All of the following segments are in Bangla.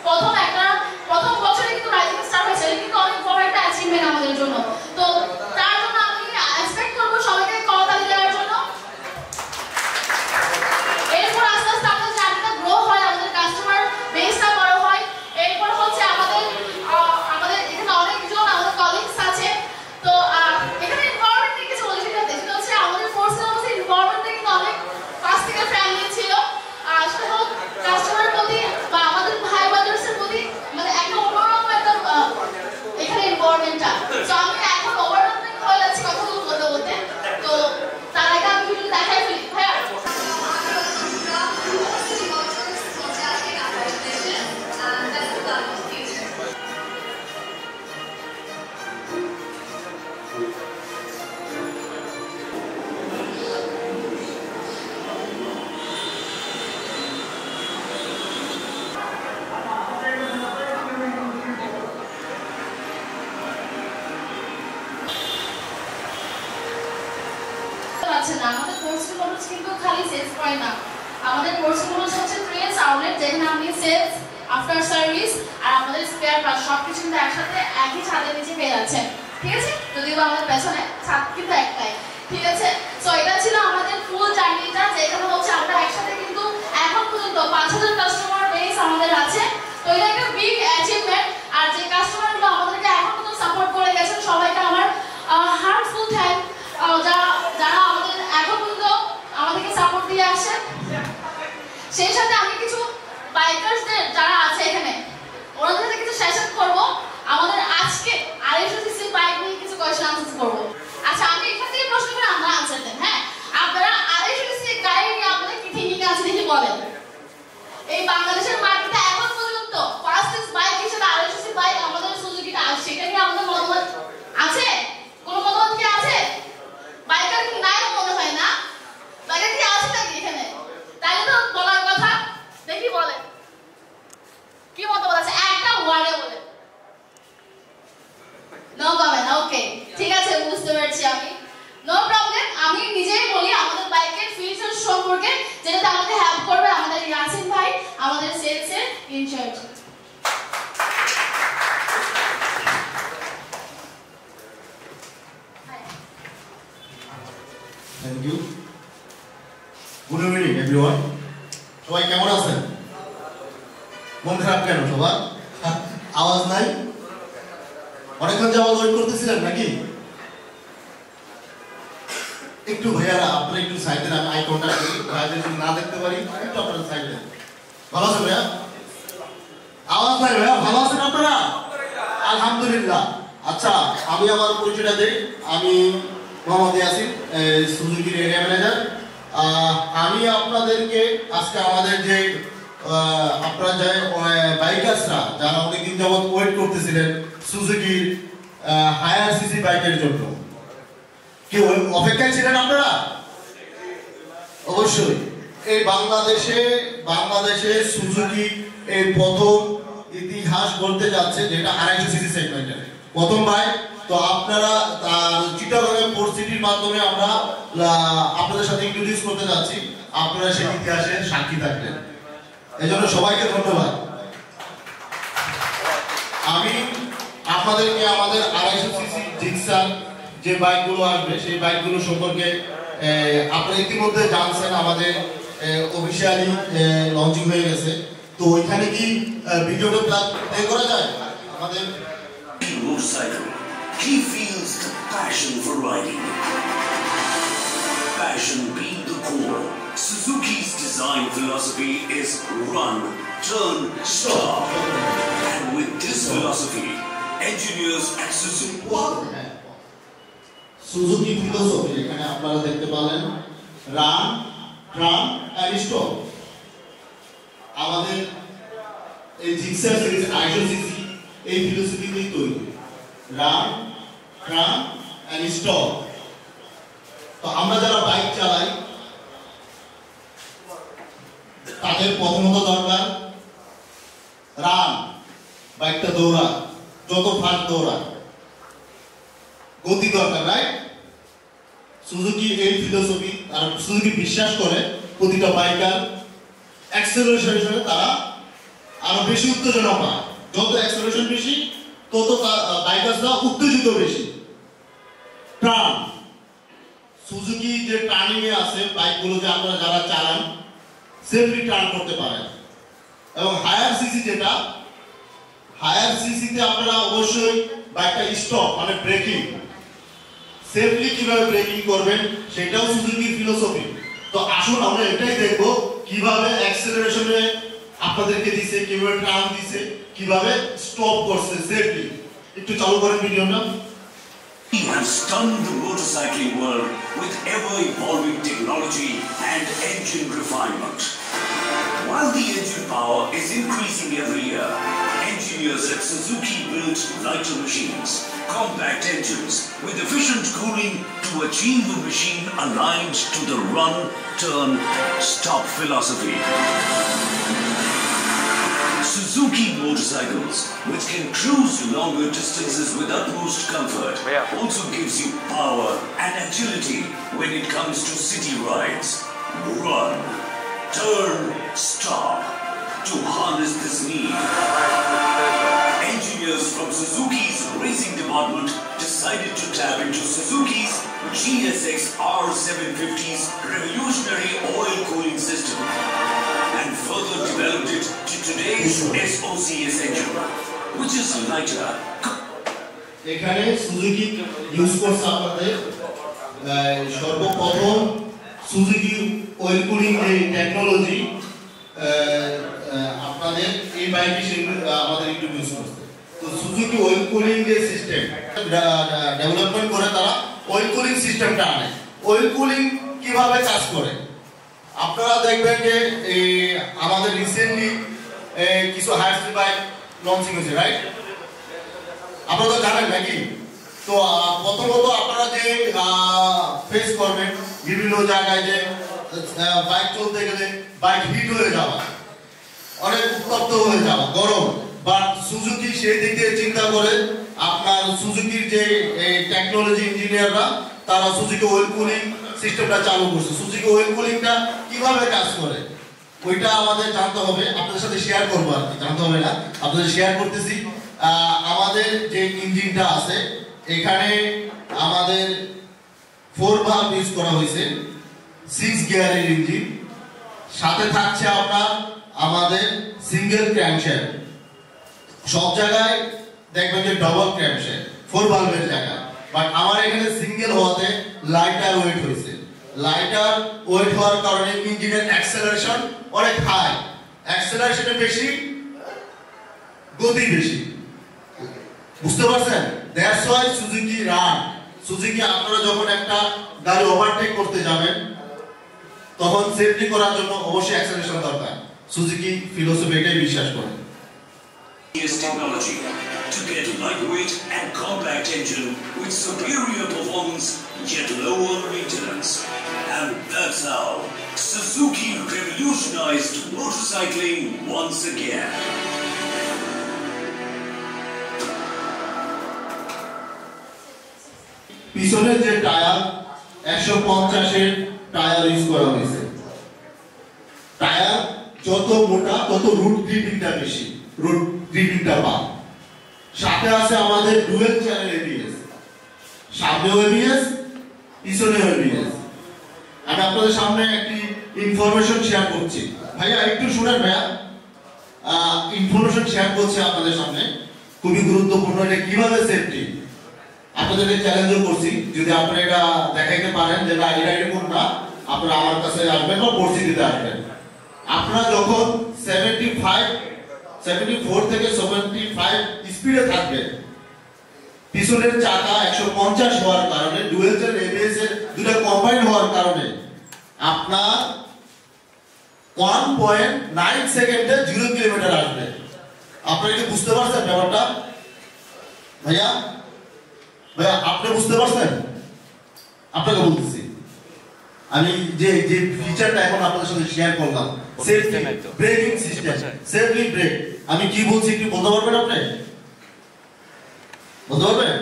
প্রথম বছরে কিন্তু রাইজিং স্টার হয়েছে, এটা কিন্তু অনেক বড় একটা অ্যাচিভমেন্ট আমাদের জন্য। তো তার জন্য আমি এক্সপেক্ট করবো সবাইকে করতালি দেওয়ার জন্য। এরপর আস্তে আস্তে আমাদের জার্নিটা গ্রো হয়, আমাদের কাস্টমার বেসটা বড় হয়। এরপর হচ্ছে আমাদের এখানে অনেকজন আমাদের কলিগস আছে। তো এখানে এনভায়রনমেন্ট নিয়ে কিছু বলি, সেটা হচ্ছে আমাদের ফোর্সের মধ্যে এনভায়রনমেন্টটা কিন্তু অনেক ফার্স্ট থেকে ফ্রেন্ডলি ছিল। সেটা হোক কাস্টমারের প্রতি বা আমাদের ভাই ব্রাদার্সের প্রতি, মানে একটা অন্যরকম একটা এখানে এনভায়রনমেন্টটা। তো আমি এখন ওভারওয়েলমিং হয়ে যাচ্ছি কথাগুলো বলতে বলতে। তো তার আগে আমি ভিডিও দেখাই ফেলি। ভাইয়া না, আমাদের কোর্সগুলো কিন্তু খালি সেলস করে না, আমাদের কোর্সগুলো হচ্ছে ট্রেস আউটলেট, যেখানে আপনি সেলস, আফটার সার্ভিস আর আমাদের স্পেয়ার পার্টস সবকিছু কিন্তু একসাথে একই ছাদের নিচে পেয়ে যাচ্ছেন। ঠিক আছে, যদিও আমাদের পেছনে ছাদ কিন্তু একটাই। ঠিক আছে, সো এটা ছিল আমাদের ফুল জার্নিটা, যেখানে হচ্ছে আমরা একসাথে কিন্তু এখন পর্যন্ত 5000 কাস্টমার বেস আমাদের আছে। তো এটা একটা বিগ অ্যাচিভমেন্ট। আর যে কাস্টমারগুলো আমাদেরকে এখন পর্যন্ত সাপোর্ট করে গেছেন সবাইকে আমার হার্টফুল থ্যাঙ্ক। যারা আমাদের এখন পর্যন্ত আমাদেরকে সাপোর্ট দিয়ে আসেন। সেই সাথে আমি কিছু বাইকার্সদের যারা আছে এখানে ওনাদের সাথে কিছু সেশন করব। আমাদের আজকে 250 সিসি বাইক নিয়ে কিছু কোয়েশ্চেন আনসার করব। আচ্ছা, আমি এখান থেকে প্রশ্ন করে আমরা আনসার দেন। হ্যাঁ, আপনারা 250 সিসি গাড়ি নিয়ে আপনাদের কি থিঙ্কিং আছে দেখি বলেন। এই বাংলাদেশের মার্কেটে এখন পর্যন্ত ফাস্টেস্ট বাইক হিসেবে 250 সিসি বাইক আমাদের সুজুকিটা আসছে, এটা কি আমাদের মতামত আছে? কোনো মতামত কি আছে? বাইকার কি নাই মনে হয় না? বাইকার কি আছে নাকি এখানে? তাইলে তো বলার কথা, দেখি বলেন কি মতামত আছে, একটা ওয়ার্ডে বলেন। নো কমেন্ট, ওকে, ঠিক আছে, বুঝতে পারছি আমি, নো প্রবলেম। আমি নিজেই বলি আমাদের বাইকের ফিচার সম্পর্কে, যেটাতে আমাকে হেল্প করবে আমাদের ইয়াসিন ভাই, আমাদের সেলসের in charge. Thank you. Good evening everyone. সবাই কেমন আছেন? মন খারাপ কেন সবার? আওয়াজ নাই? অনেকক্ষণ যাওয়া ওয়েট করতেছিলেন নাকি? একটু ভাইয়ারা আপনারা একটু সাইডে, আমি আই কন্টাক্ট করি, ভাইয়াদের যদি না দেখতে পারি একটু আপনারা সাইডে। ভালো আছেন ভাইয়া? আওয়াজ নাই ভাইয়া, ভালো আছেন আপনারা? আলহামদুলিল্লাহ। আচ্ছা, আমি আমার পরিচয়টা দেই। আমি মোহাম্মদ ইয়াসিন, সুজুকির এরিয়া ম্যানেজার। আমি আপনাদেরকে আজকে আমাদের যে আপনারা যে বাইকার্সরা যারা অনেকদিন যাবৎ ওয়েট করতেছিলেন সুজুকির হায়ার সিসি বাইকের জন্য, কি অপেক্ষায় ছিলেন আপনারা? অবশ্যই। এই বাংলাদেশে সুজুকি এই প্রথম ইতিহাস বলতে যাচ্ছে, যেটা 250 সিসি সেগমেন্টের প্রথম বাইক। তো আপনারা চিটাগং পোর্ট সিটির মাধ্যমে আমরা আপনাদের সাথে ইন্ট্রোডিউস করতে যাচ্ছি, আপনারা সেই ইতিহাসের সাক্ষী থাকবেন। এজন্য সবাইকে ধন্যবাদ। আমি আপনাদেরকে আমাদের 250 সিসি জিক্সার যে বাইকগুলো আসবে সেই বাইকগুলো সম্পর্কে আপনারা ইতিমধ্যে জানছেন, আমাদের অফিশিয়ালি লঞ্চিং হয়ে গেছে। তো ওইখানে কি ভিডিওটা প্লে করা যায় আমাদের? He feels the passion for riding. Passion being the core. Suzuki's design philosophy is run, turn, stop. And with this philosophy, engineers at Suzuki philosophy, এখানে আপনারা দেখতে পাবেন রান, টার্ন এন্ড স্টপ। আমাদের এই জিক্সার সিরিজ 250 সিসি এই ফিলোসফি দিয়ে তৈরি, রান, টার্ন এন্ড স্টপ। তো আমরা যারা বাইক চালাই তাদের প্রথমত দরকার রান, বাইকটা দৌড়া, যত ফাস্ট দৌড়া, গতি দরকার, রাইট? সুজুকি এই ফিলোসফি, আর সুজুকি বিশ্বাস করে প্রতিটা বাইকার অ্যাক্সেলারেশনে তারা আরো বেশি উত্তেজনা পায়। যত অ্যাক্সেলারেশন বেশি তত বাইকার্সরা উত্তেজিত বেশি। টার্ন, সুজুকি যে টার্নিং এ আছে বাইকগুলো যে আপনারা যারা চালান সেফলি টার্ন করতে পারেন। এবং হায়ার সিসি যেটা, হায়ার সিসিতে আপনারা অবশ্যই বাইকটা স্টপ মানে ব্রেকিং, সেফলি কিভাবে ব্রেকিং করবেন সেটাও সুজুকির ফিলোসফি। তো আসুন আমরা এটাই দেখবো কিভাবে অ্যাক্সেলারেশনে আপনাদেরকে দিছে, কিভাবে টার্ন দিছে, কিভাবে স্টপ করছে সেফলি। একটু চালু করেন ভিডিওটা। He has stunned the motorcycling world with ever-evolving technology and engine refinement. While the engine power is increasing every year, engineers at Suzuki built lighter machines, compact engines with efficient cooling to achieve a machine aligned to the run, turn, stop philosophy. Suzuki motorcycles, which can cruise longer distances with utmost comfort, also gives you power and agility when it comes to city rides. Run, turn, stop. To harness this need, engineers from Suzuki's racing department decided to tap into Suzuki's GSX R750's revolutionary oil cooling system and further developed it to today's SOCS engine, which is lighter. এখানে সুজুকি ইউজ করছে আপনাদের সর্বপ্রথম সুজুকি অয়েল কুলিং যে টেকনোলজি আপনাদের এই বাইকে আমাদের একটু ইউজ করছে। তো সুজুকি অয়েল কুলিং যে সিস্টেম ডেভেলপমেন্ট করে তারা অয়েল কুলিং সিস্টেমটা আনে। অয়েল কুলিং কিভাবে কাজ করে আপনারা দেখবেন যে আমাদের রিসেন্টলি কিছু হায়ার স্পিড বাইক লঞ্চিং হয়েছে, রাইট? আপনারা তো জানেন নাকি? তো প্রথমত আপনারা যে ফেস করবেন বিভিন্ন জায়গায় যে বাইক চলতে গেলে বাইক হিট হয়ে যাওয়া, অনেক উত্তপ্ত হয়ে যাওয়া, গরম। বাট সুজুকি সেই দিক দিয়ে চিন্তা করে আপনার সুজুকির যে টেকনোলজি ইঞ্জিনিয়াররা তারা সুজুকি অয়েল কুলিং সিস্টেমটা চালু করছে। সুজুকি অয়েল কুলিংটা কিভাবে কাজ করে ওইটা আমাদের জানতে হবে, আপনাদের সাথে শেয়ার করবো আর কি, জানতে হবে না, আপনাদের শেয়ার করতেছি। আমাদের যে ইঞ্জিনটা আছে এখানে আমাদের 4 ভালভ ইউজ করা হয়েছে, 6 গিয়ারের ইঞ্জিন, সাথে থাকছে আপনার আমাদের সিঙ্গেল ক্র্যাঙ্কশ্যাফট। সব জায়গায় দেখবেন যে ডাবল ক্র্যাঙ্কশ্যাফট 4 ভালভের জায়গায়, বাট আমার এখানে সিঙ্গেল হওয়াতে লাইটার ওয়েট হয়েছে। লাইটার ওয়েট হওয়ার কারণে ইঞ্জিনের অ্যাক্সেলারেশন অনেক হাই, অ্যাক্সেলারেশনে বেশি, গতি বেশি, বুঝতে পারছেন? That's why Suzuki run. Suzuki আপনারা যখন একটা গাড়ি ওভারটেক করতে যাবেন তখন সেফটি করার জন্য অবশ্যই অ্যাক্সেলারেশন দরকার। সুজুকি ফিলোসফি এটাই বিশ্বাস করে। Technology to get lightweight and compact engine with superior performance yet lower maintenance. And that's how Suzuki revolutionized motorcycling once again. পিছনের যে টায়ার 150 এর টায়ার ইউজ করা হয়েছে। টায়ার যত মোটা তত রুট গ্রিপিংটা বেশি, রুট গ্রিপিংটা কম। সাথে আছে আমাদের ডুয়েল চ্যানেল এবিএস, সামনেও এবিএস পিছনেও এবিএস। আমি আপনাদের সামনে একটি ইনফরমেশন শেয়ার করছি, ভাইয়া একটু শুনেন ভাইয়া। ইনফরমেশন শেয়ার করছি আপনাদের সামনে, খুবই গুরুত্বপূর্ণ। এটা কিভাবে সেফটি আপনাদেরকে চ্যালেঞ্জও করছি, যদি আপনারা এটা দেখাইতে পারেন যে না এটা এরকম না, আপনারা আমার কাছে আসবেন বা পরিস্থিতিতে আসবেন। আপনারা যখন 74 থেকে 75 স্পিডে থাকবেন, পিছনের চাকা 150 হওয়ার কারণে ডুয়েল চ্যানেল এবিএস এর দুটো কম্বাইন হওয়ার কারণে আপনার 1.9 সেকেন্ডে 0 কিলোমিটার আসবে। আপনারা কি বুঝতে পারছেন ব্যাপারটা ভাইয়া? ভাইয়া আপনি বুঝতে পারছেন? আপনাকে বলতেছি আমি যে যে ফিচারটা এখন আপনাদের সাথে শেয়ার করলাম, safety braking system, safely brake. আমি কি বলছি একটু বলতে পারবেন আপনি? বলতে পারবেন?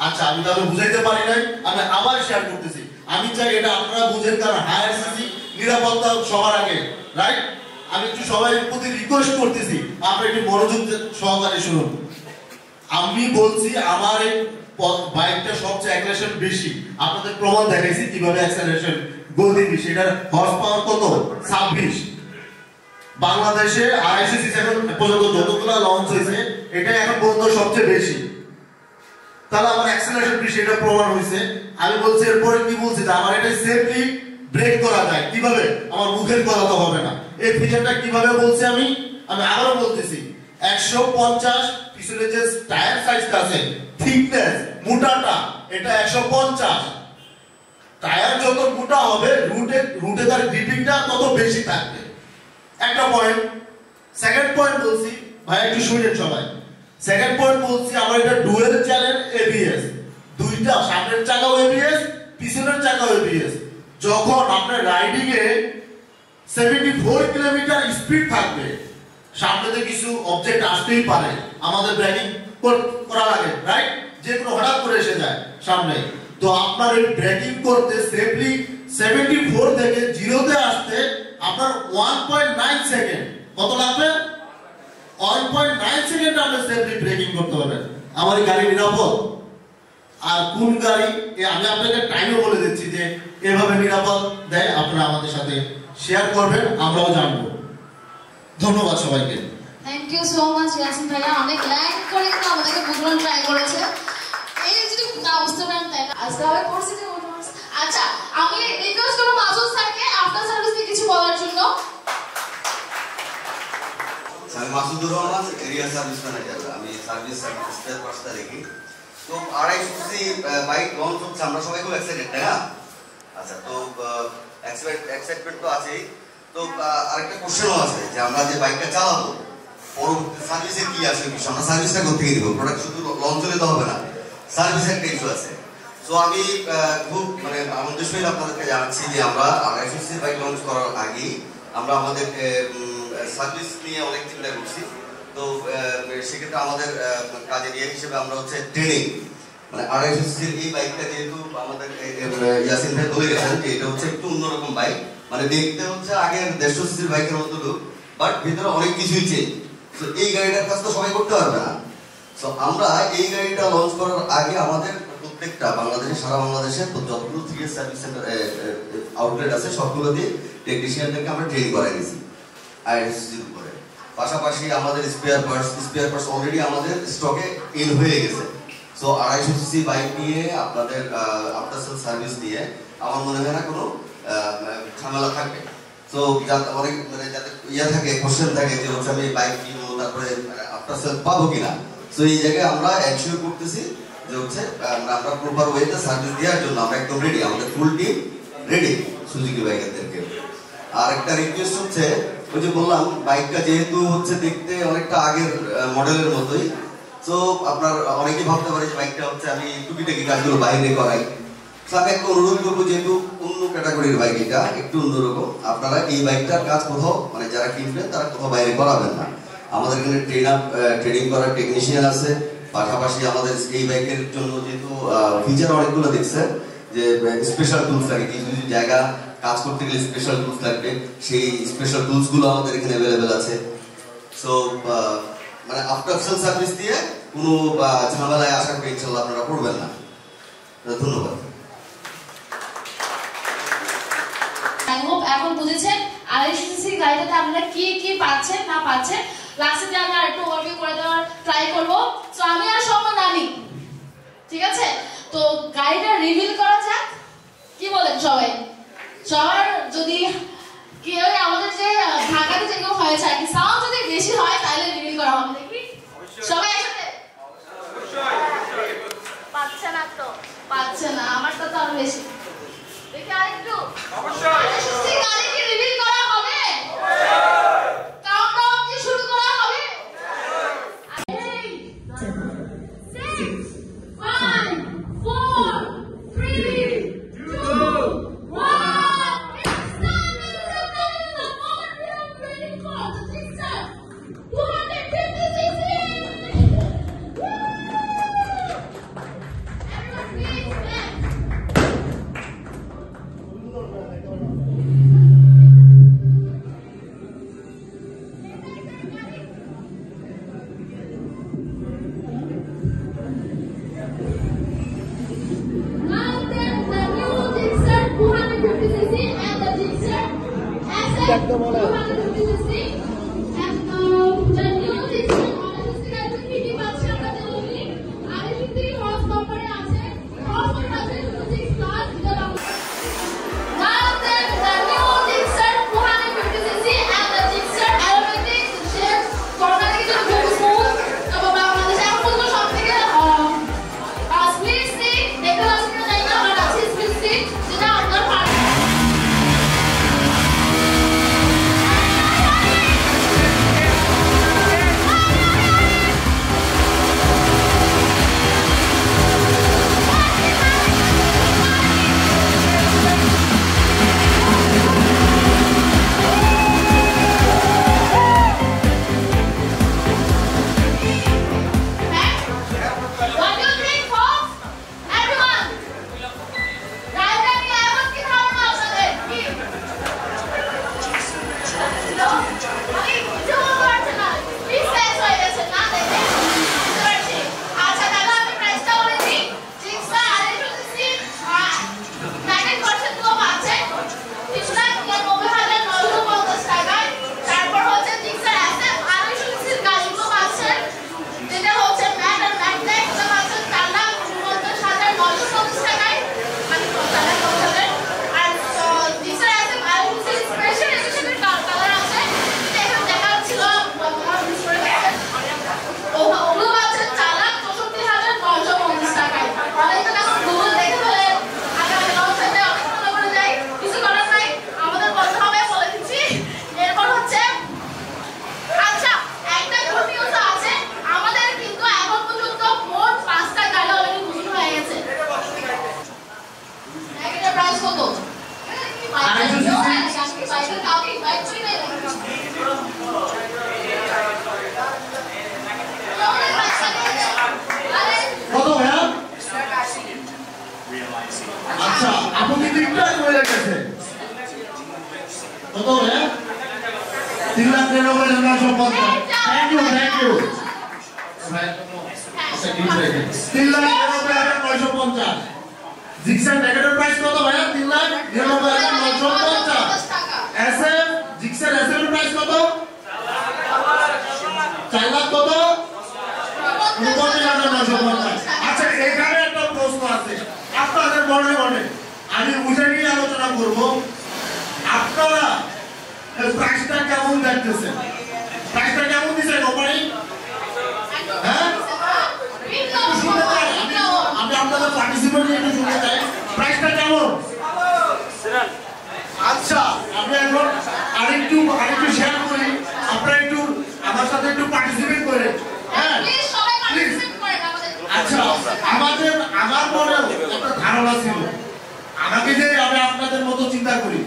আচ্ছা, আমি তাহলে বুঝাইতে পারি নাই, আমি আবার শেয়ার করতেছি। আমি চাই এটা আপনারা বুঝেন, কারণ হায়ার সিসি নিরাপত্তা সবার আগে, রাইট? আমি একটু সবাই প্রতি রিকোয়েস্ট করতেছি আপনারা একটু মনোযোগ সহকারে শুনুন। আমি বলছি আমার এই বাইকটা সবচেয়ে অ্যাক্সেলারেশন বেশি, আপনাদের প্রমাণ দেখাইছি কিভাবে অ্যাক্সেলারেশন গতি বেশি। এটার হর্স পাওয়ার কত? 26। বাংলাদেশে 250 সিসি এখন পর্যন্ত যতগুলো লঞ্চ হয়েছে এটা এখন পর্যন্ত সবচেয়ে বেশি। তাহলে আমার অ্যাক্সেলারেশন বেশি, এটা প্রমাণ হয়েছে। আমি বলছি এরপরে কি বলছি যে আমার এটা সেফলি ব্রেক করা যায় কিভাবে, আমার মুখের কথা তো হবে না। এই ফিচারটা কিভাবে বলছি আমি আবারও বলতেছি। 150 পিছনে যে টায়ার সাইজটা আছে, থিকনেস মোটাটা এটা 150। টায়ার যত মোটা হবে রুটে তার গ্রিপিংটা তত বেশি থাকবে, একটা পয়েন্ট। সেকেন্ড পয়েন্ট বলছি ভাই একটু শুনেন সবাই। সেকেন্ড পয়েন্ট বলছি আমার এটা ডুয়েল চ্যানেল এবিএস, দুইটা সামনের চাকাও এবিএস পিছনের চাকাও এবিএস। যখন আপনার রাইডিং এ 74 কিলোমিটার স্পিড থাকবে, সামনে কিছু অবজেক্ট আসতেই পারে, আমাদের ব্রেকিং করা লাগে, রাইট? যে কোনো হঠাৎ করে এসে যায় সামনে, তো আপনার এই ব্রেকিং করতে সেফলি 74 থেকে 0 তে আসতে আপনার 1.9 সেকেন্ড কত লাগবে? 1.9 সেকেন্ড আপনি সেফলি ব্রেকিং করতে পারবেন। আমার এই গাড়ি নিরাপদ। আর কোন গাড়ি আমি আপনাকে টাইমও বলে দিচ্ছি যে এভাবে নিরাপদ দেয়, আপনারা আমাদের সাথে শেয়ার করবেন, আমরাও জানবো। ধন্যবাদ সবাইকে। Thank you so much Yasin ভাইয়া, অনেক ল্যান্ড করে কিন্তু আমাদেরকে বুঝানোর ট্রাই করেছে। এই যদি না বুঝতে পারেন তাই না আজকে হবে করছি যে আচ্ছা, আমি রিকোয়েস্ট করব মাসুদ স্যারকে আফটার সার্ভিস নিয়ে কিছু বলার জন্য। আমি Masudur Rahman, area service manager. আমি সার্ভিস স্পেয়ার পার্টসটা দেখি। তো 250 সিসি বাইক লঞ্চ হচ্ছে, আমরা সবাই খুব এক্সাইটেড, তাই না? আচ্ছা, তো এক্সাইটমেন্ট তো আছেই। তো আরেকটা কোশ্চেনও আছে যে আমরা যে বাইকটা চালাবো পরবর্তী সার্ভিসে কি আসবে বিষয়, আমরা সার্ভিসটা করতে দিব। প্রোডাক্ট শুধু লঞ্চ হলে তো হবে না, সার্ভিসের একটা ইস্যু আছে। তো আমি খুব আনন্দের সহিত আপনাদেরকে জানাচ্ছি যে আমরা 250 সিসি বাইক লঞ্চ করার আগেই আমরা আমাদের সার্ভিস নিয়ে অনেক চিন্তা করছি। তো সেক্ষেত্রে আমাদের কাজের হিসেবে আমরা হচ্ছে ট্রেনিং, 250 সিসির এই বাইকটা যেহেতু আমাদের ইয়াসিন ভাই বলে গেছেন যে এটা হচ্ছে একটু অন্যরকম বাইক, দেখতে হচ্ছে আগের 150 সিসির বাইকের মতো লুক, বাট ভিতরে অনেক কিছুই চেঞ্জ। তো এই গাড়িটার কাজ তো সবাই করতে পারবে না। তো আমরা এই গাড়িটা লঞ্চ করার আগে আমাদের প্রত্যেকটা বাংলাদেশে, সারা বাংলাদেশে যতগুলো 3S সার্ভিস সেন্টার আউটলেট আছে সবগুলো দিয়ে টেকনিশিয়ানদেরকে আমরা ট্রেনিং করাই দিয়েছি 250 সিসির উপরে। পাশাপাশি আমাদের স্পেয়ার পার্টস অলরেডি আমাদের স্টকে ইন হয়ে গেছে। সো 250 সিসি বাইক নিয়ে আপনাদের আফটার সেল সার্ভিস নিয়ে আমার মনে হয় না কোনো ঝামেলা থাকবে। তো অনেক যাতে থাকে, কোশ্চেন থাকে যে হচ্ছে আমি বাইক কিনবো তারপরে আফটার সেল পাবো কিনা। তো এই জায়গায় আমরা এনশিওর করতেছি যে হচ্ছে আমরা প্রপার ওয়েতে সার্ভিস দেওয়ার জন্য আমরা একদম রেডি, আমাদের ফুল টিম রেডি সুজুকি বাইকারদেরকে। আর একটা রিকোয়েস্ট হচ্ছে, ওই যে বললাম বাইকটা যেহেতু হচ্ছে দেখতে অনেকটা আগের মডেলের মতোই, তো আপনার অনেকেই ভাবতে পারে যে বাইকটা হচ্ছে আমি টুকিটাকি কাজগুলো বাইরে করাই। তো আমি একটা অনুরোধ করবো, যেহেতু অন্য ক্যাটাগরির বাইক, এটা একটু অন্যরকম, আপনারা এই বাইকটার কাজ কোথাও যারা কিনবেন তারা কোথাও বাইরে করাবেন না। আমাদের এখানে ট্রেনিং করার টেকনিশিয়ান আছে। পাশাপাশি আমাদের এই বাইকের জন্য যেহেতু ফিচার অনেকগুলো দেখছেন যে স্পেশাল টুলস লাগে, কিছু কিছু জায়গা কাজ করতে গেলে স্পেশাল টুলস লাগবে, সেই স্পেশাল টুলস গুলো আমাদের এখানে অ্যাভেলেবেল আছে। সো আফটার সেল সার্ভিস দিয়ে কোনো ঝামেলায় আশা করি ইনশাল্লাহ আপনারা পড়বেন না। ধন্যবাদ। আই হোপ এখন বুঝেছেন 250 সিসি গাড়িতে আপনারা কি কি পাচ্ছেন না পাচ্ছেন। লাস্টে আমি আরেকটু ওভারভিউ করে দেওয়ার ট্রাই করব। সো আমি আর সময় নানি, ঠিক আছে? তো গাড়িটা রিভিল করা যাক, কি বলেন সবাই? সবার যদি কি হয়, আমাদের যে ঢাকাতে যেরকম হয়েছে আর কি, সাউন্ড যদি বেশি হয় তাহলে রিভিল করা হবে, দেখবি সবাই একসাথে। পাচ্ছে না তো, পাচ্ছে না, আমারটা তো আরো বেশি। দেখি আরেকটু, অবশ্যই গাড়ি কি রিভিল করা হবে? কাউন্টডাউন কি শুরু করা হবে? 8 7 6 5 4 3 2 1 It's time! The moment we are ready for the next time. 250 cc! Woo! Everyone please stand. আচ্ছা আপু কিন্তু একটু আগে বলে গেছে কত হ্যাঁ 3,93,950 থ্যাংক ইউ আচ্ছা 3,93,950 জিক্সার নেগেটিভ প্রাইস কত ভাইয়া 3,93,950 এসএফ জিক্সার এসএফ এর প্রাইস কত 4 লাখ কত 29,950 আচ্ছা এখানে একটা প্রশ্ন আছে আপনাদের মনে মনে আমি বুঝে নিয়ে আলোচনা করব আপনারা প্রাইসটা কেমন দেখতেছেন প্রাইসটা কেমন দিছে কোম্পানি হ্যাঁ আমি আপনাদের পার্টিসিপেন্ট নিয়ে একটু শুনতে চাই প্রাইসটা কেমন আচ্ছা আমি এখন আরেকটু শেয়ার করি আপনারা একটু আমার সাথে একটু পার্টিসিপেট করেন হ্যাঁ প্লিজ আচ্ছা আমার মনে একটা ধারণা ছিল আমাকে যে আমি আপনাদের মতো চিন্তা করি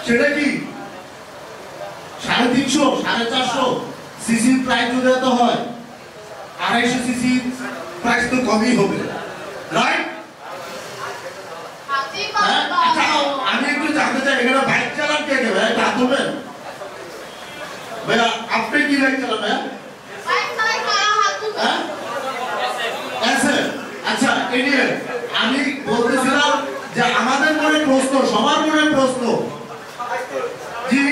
সেটা কি 350 450 সিসি প্রাইস যদি এত হয় 250 সিসি প্রাইস তো কমই হবে রাইট আমি একটু জানতে চাই এখানে বাইক চালান কে কে ভাই হাত ধরবেন ভাইয়া আপনি কি বাইক চালান ভাইয়া আচ্ছা এনিওয়ে আমি বলতেছিলাম যে আমাদের মনে প্রশ্ন সবার মনে প্রশ্ন যে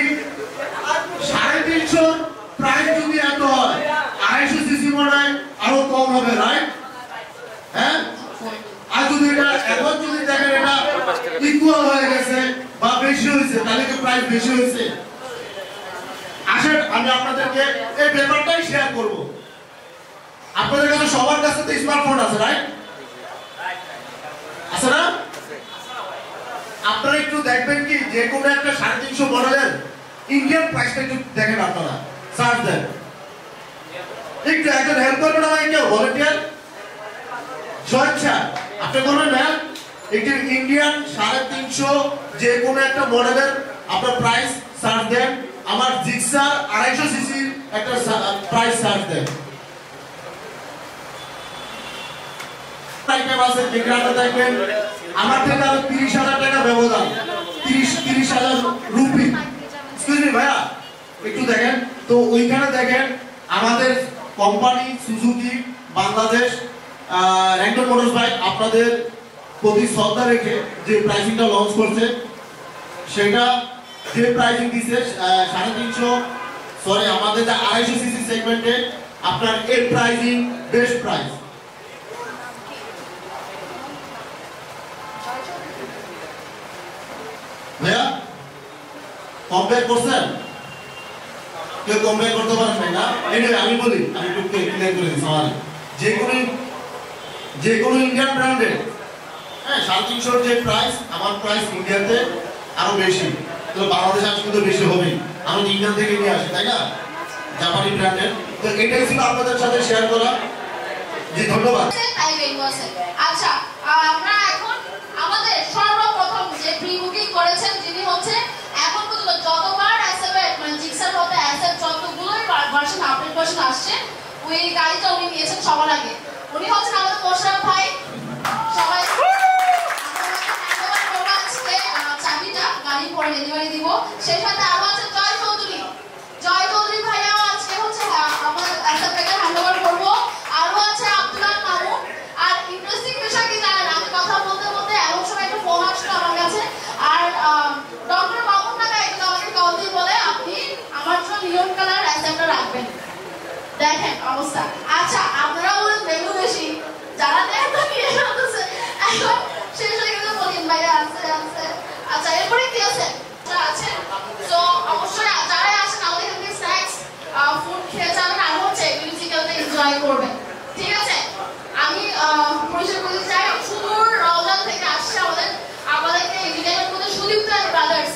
350 প্রাইস যদি এত হয় 250 সিসি মনে আরো কম হবে রাইট হ্যাঁ আর যদি এটা এখন যদি দেখেন এটা ইকুয়াল হয়ে গেছে বা বেশি হয়েছে তাহলে কি প্রাইস বেশি হয়েছে আসেন আমি আপনাদেরকে এই ব্যাপারটাই শেয়ার করব আপনাদের কাছে সবার কাছে তো স্মার্টফোন আছে রাইট আছে না আপনারা একটু দেখবেন কি যে কোনো একটা 350 মডেলের ইন্ডিয়ান প্রাইসটা একটু দেখেন আপনারা সার্চ দেন একটু একজন হেল্প করবেন আমাকে কেউ ভলান্টিয়ার স্বেচ্ছা আপনি করবেন না একটু ইন্ডিয়ান 350 যে কোনো একটা মডেলের আপনার প্রাইস সার্চ দেন আমার জিক্সার 250 সিসি একটা প্রাইস সার্চ দেন আমার থেকে আরো 30,000 টাকা ব্যবধান 30,000 রুপি এক্সকিউজ মি ভাইয়া একটু দেখেন তো ওইখানে দেখেন আমাদের company Suzuki Bangladesh Rancon motors bike আপনাদের প্রতি শ্রদ্ধা রেখে যে প্রাইসিংটা লঞ্চ করছে সেটা যে প্রাইসিং দিছে 350 সরি আমাদের যে 250 সিসি সেগমেন্টে আপনার এর প্রাইসিং বেস্ট প্রাইস। ভাইয়া কম্পেয়ার করছেন? কেউ কম্পেয়ার করতে পারেন না? এনিওয়ে আমি বলি, আমি একটু ক্লিয়ার করে দিই সবাই। যে কোনো ইন্ডিয়ান ব্র্যান্ডের হ্যাঁ 350 যে প্রাইস, আমার প্রাইস ইন্ডিয়াতে আরো বেশি, তো বাংলাদেশে আজকে তো বেশি হবেই, আমি ইন্ডিয়ান থেকে নিয়ে আসি তাই না, জাপানি ব্র্যান্ডের। তো এটাই ছিল আপনাদের সাথে শেয়ার করা। জি ধন্যবাদ। আচ্ছা আমরা এখন আমাদের সর্বপ্রথম যে প্রি বুকিং করেছেন যিনি হচ্ছে এখন পর্যন্ত যতবার অ্যাসেট মানে জিক্সার মধ্যে অ্যাসেট যতগুলোই ভার্সন আপডেট ভার্সন আসছে ওই গাড়িটা উনি নিয়েছেন সবার আগে। উনি হচ্ছেন আমাদের মোশাররফ ভাই। সবাই চাবিটা গাড়ি পরে ডেলিভারি দিব। সেই সাথে আরো আছে জয় চৌধুরী। জয় চৌধুরী ভাইয়াও আজকে হচ্ছে আমাদের অ্যাসেট প্যাকেট হ্যান্ডওভার করবো। আরো আছে আব্দুল্লাহ মামুন। আর ইন্টারেস্টিং বিষয় কি জানেন, আমি কথা বলতে বলতে এমন সময় একটা ফোন আসলো আমার কাছে, আর ডক্টর মামুন নাকি একজন আমাকে কল দিয়ে বলে আপনি আমার জন্য নিয়ন কালার অ্যাসেটটা রাখবেন। দেখেন অবস্থা। আচ্ছা আপনারা বলেন বেগু বেশি যারা দেয় তো নিয়ে আসতেছে, এখন শেষ হয়ে গেলে বলেন ভাইয়া আছে আছে। আচ্ছা এরপরে কি আছে আছে তো অবশ্যই যারা আসেন আমাদের এখান থেকে স্ন্যাক্স ফুড খেয়ে যাবেন আর হচ্ছে মিউজিক্যালটা এনজয় করবেন। ঠিক আছে, আমি পরিচয় করতে চাই সুদূর রওজান থেকে আসছে আমাদেরকে এন্টারটেইনমেন্ট করতে সুদীপ্ত এন্ড ব্রাদার্স।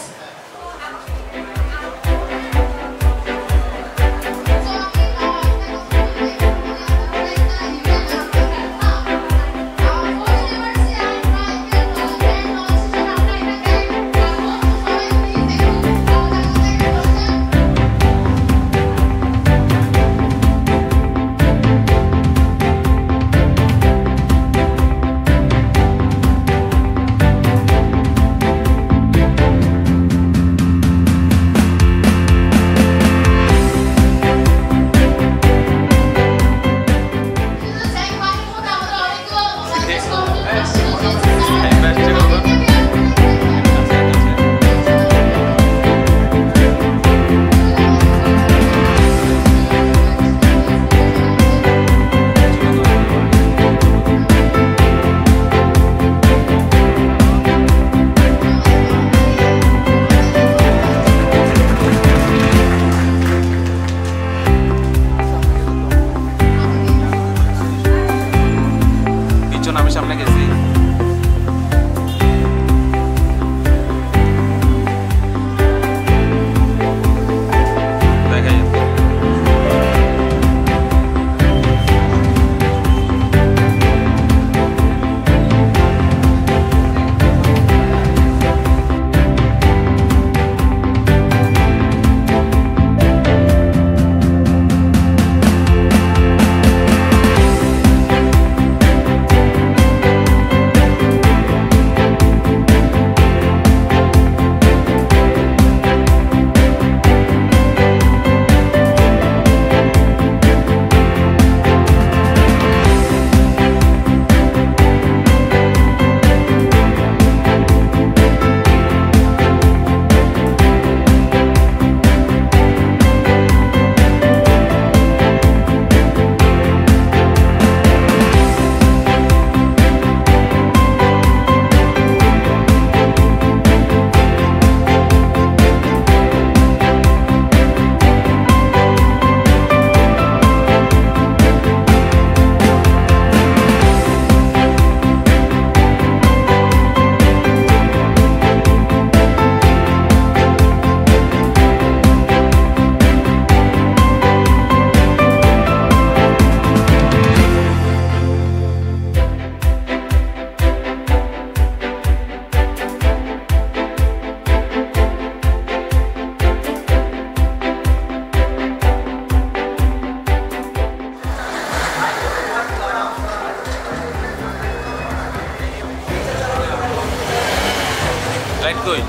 লাইট কই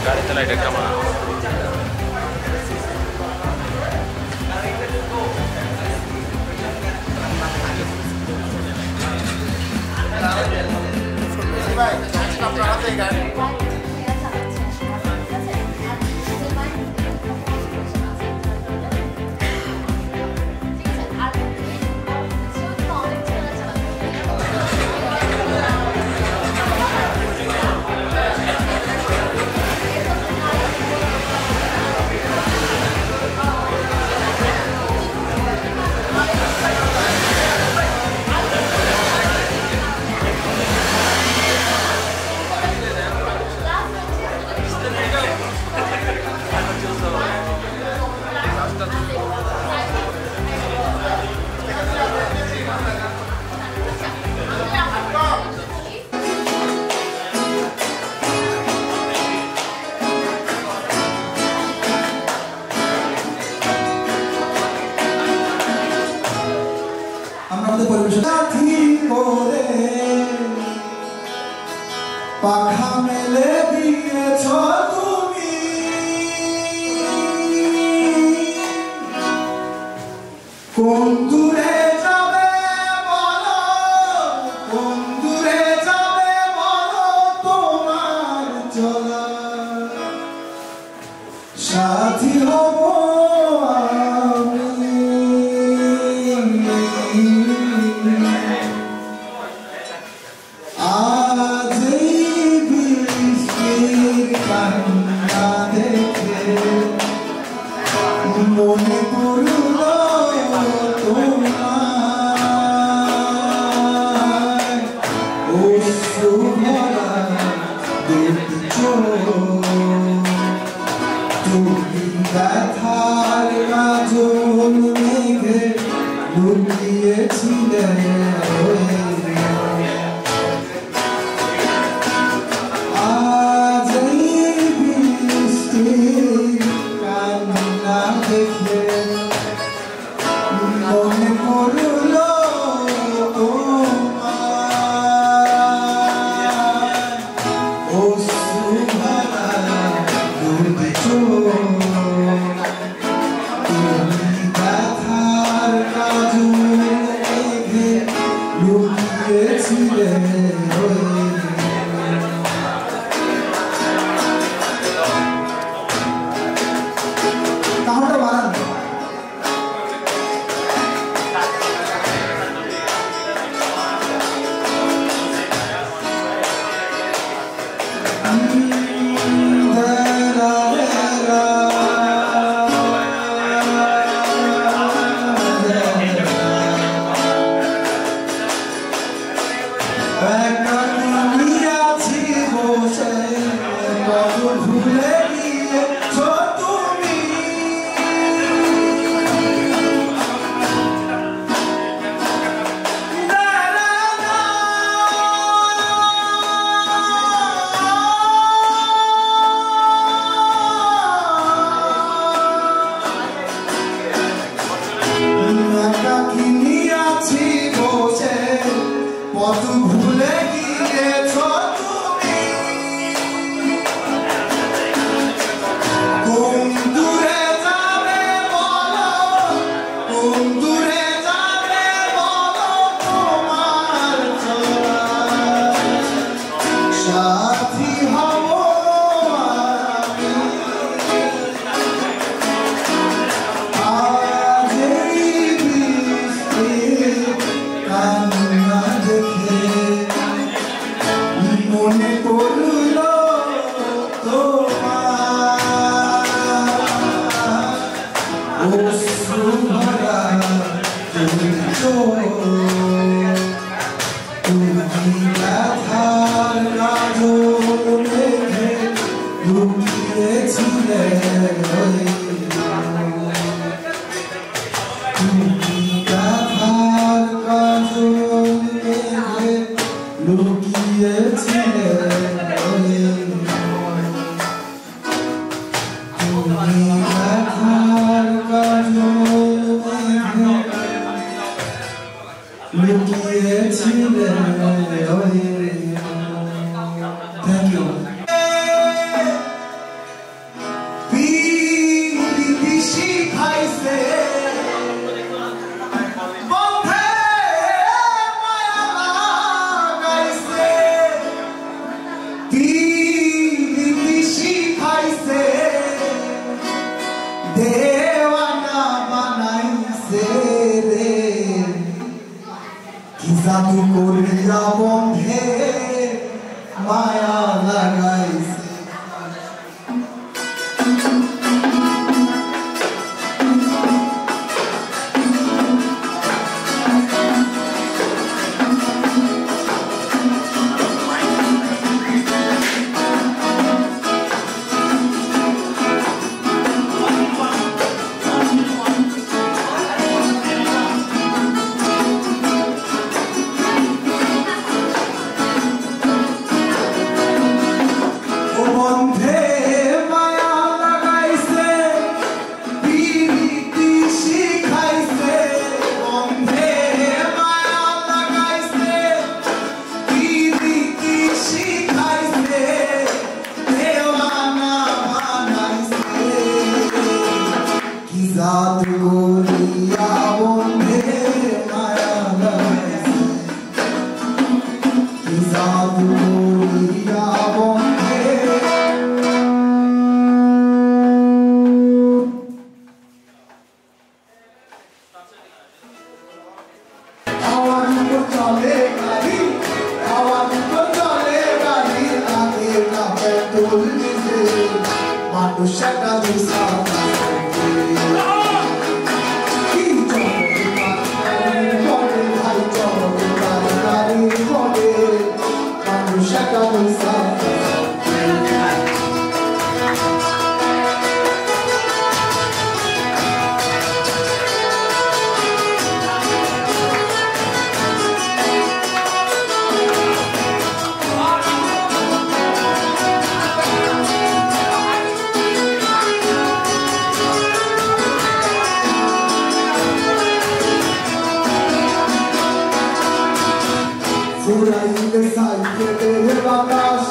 গাড়িতে লাইট একটা মারা ভাই আপনার হাতে গাড়ি হাতে পরিবেশন সাথী করে পাখা মেলে দিয়েছ তুমি কোন দূরে যাবে বলো কোন দূরে যাবে বলো তোমার চলা সাথী হব আজ বৃষ্টির কান্না দেখে মনে পড়ল তোমার অশ্রু ভরা দুটি চোখ তুমি ব্যথার গাজন মেঘে লুকিয়েছিলে আজ বৃষ্টির কান্না দেখে মনে পড়ল তোমার অশ্রু ভরা দুটি চোখ তুমি ব্যথার কাজল মেঘে লুকিয়েছিলে তাহলে বানান ভুলে গিয়েছ তুমি একাকিনী আছি বসে পথ ভুলে গিয়েছ তুমি কোন দূরে যাবে বলো কোন দূরে যাবে বলো তোমার চলা সাথী হব আমি আজ বৃষ্টির কান্না দেখে মনে পড়ল তোমার অশ্রু ভরা দুটি চোখ তুমি ব্যথার গাজন মেঘে লুকিয়েছিলে তুমি ব্যথার গাজন মেঘে লুকিয়েছিলে তুমি ব্যথার গাজন মেঘে লুকিয়েছিলে থ্যাংক ইউ বিদেশি খাইছে বন্ধে মায়া লাগাইছে বিদেশি খাইছে দেওয়ানা বানাইছে রে কি জাদু করিয়া বন্ধে মায়া লাগাইছে বন্ধে মায়া লাগাইছে কি জাদু করিয়া বন্ধে আমার উপর চলে গাড়ি আমার উপর চলে গাড়ি লাগে না পেট্রোল ডিজেল মানুষ একটা দুসা কি চলে বলে ভাই চলে গাড়ি বলে মানুষ একটা দুসা ফুরাইলে সাইকেলের বাতাস